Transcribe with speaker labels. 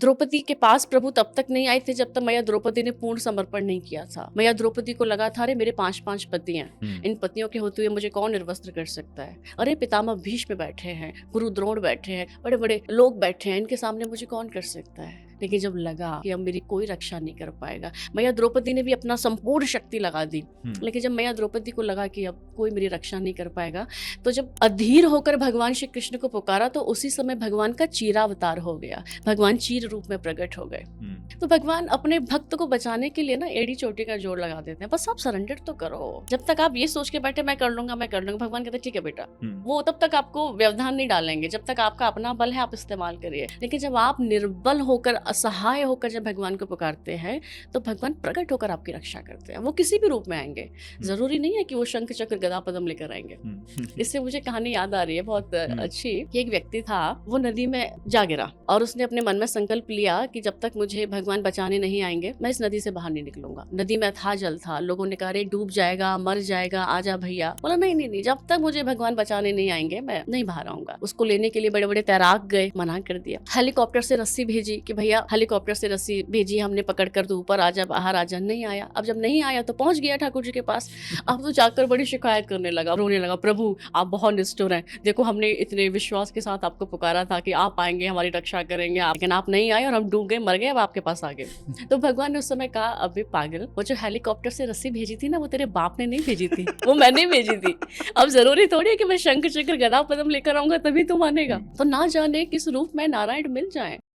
Speaker 1: द्रौपदी के पास प्रभु तब तक नहीं आए थे जब तक मैया द्रौपदी ने पूर्ण समर्पण नहीं किया था। मैया द्रौपदी को लगा था, अरे मेरे 5 पति हैं, इन पतियों के होते हुए मुझे कौन निर्वस्त्र कर सकता है। अरे पितामह भीष्म बैठे हैं, गुरु द्रोण बैठे हैं, बड़े बड़े लोग बैठे हैं, इनके सामने मुझे कौन कर सकता है। लेकिन जब लगा कि अब मेरी कोई रक्षा नहीं कर पाएगा, मैया द्रौपदी ने भी अपना संपूर्ण शक्ति लगा दी। लेकिन जब मैया द्रौपदी को लगा कि अब कोई मेरी रक्षा नहीं कर पाएगा, तो जब अधीर होकर भगवान श्री कृष्ण को पुकारा, तो उसी समय भगवान का चीरावतार हो गया, भगवान चीर रूप में प्रकट हो गए। तो भगवान अपने भक्त को बचाने के लिए ना एड़ी चोटी का जोड़ लगा देते हैं, बस आप सरेंडर तो करो। जब तक आप ये सोच के बैठे मैं कर लूंगा, भगवान कहते हैं ठीक है बेटा, वो तब तक आपको व्यवधान नहीं डालेंगे जब तक आपका अपना बल है, आप इस्तेमाल करिए। लेकिन जब आप निर्बल होकर, असहाय होकर जब भगवान को पुकारते हैं, तो भगवान प्रकट होकर आपकी रक्षा करते हैं। वो किसी भी रूप में आएंगे, जरूरी नहीं है कि वो शंख चक्र गदा पद्म लेकर आएंगे। इससे मुझे कहानी याद आ रही है बहुत अच्छी, कि एक व्यक्ति था, वो नदी में जा गिरा और उसने अपने मन में संकल्प लिया कि जब तक मुझे भगवान बचाने नहीं आएंगे, मैं इस नदी से बाहर नहीं निकलूंगा। नदी में था जल था, लोगों ने कहा अरे डूब जाएगा, मर जाएगा, आजा भैया। बोला नहीं नहीं नहीं, जब तक मुझे भगवान बचाने नहीं आएंगे मैं नहीं बाहर आऊंगा। उसको लेने के लिए बड़े बड़े तैराक गए, मना कर दिया। हेलीकॉप्टर से रस्सी भेजी कि भैया हेलीकॉप्टर से रस्सी भेजी हमने, पकड़ कर तू ऊपर आजा, बाहर आजा। नहीं आया। अब जब नहीं आया तो पहुंच गया ठाकुर जी के पास। अब तो जाकर बड़ी शिकायत करने लगा, रोने लगा, प्रभु आप बहुत निष्ठुर हैं, देखो हमने इतने विश्वास के साथ आपको पुकारा था कि आप आएंगे, हमारी रक्षा करेंगे, लेकिन आप नहीं आए और हम डूब गए, मर गए, अब आपके पास आ गए। तो भगवान ने उस समय कहा, अबे पागल, वो जो हेलीकॉप्टर से रस्सी भेजी थी ना, वो तेरे बाप ने नहीं भेजी थी, वो मैंने भेजी थी। अब जरूरी थोड़ी है कि मैं शंख चक्र गदा पद्म लेकर आऊंगा तभी तू मानेगा। तो ना जाने किस रूप में नारायण मिल जाए।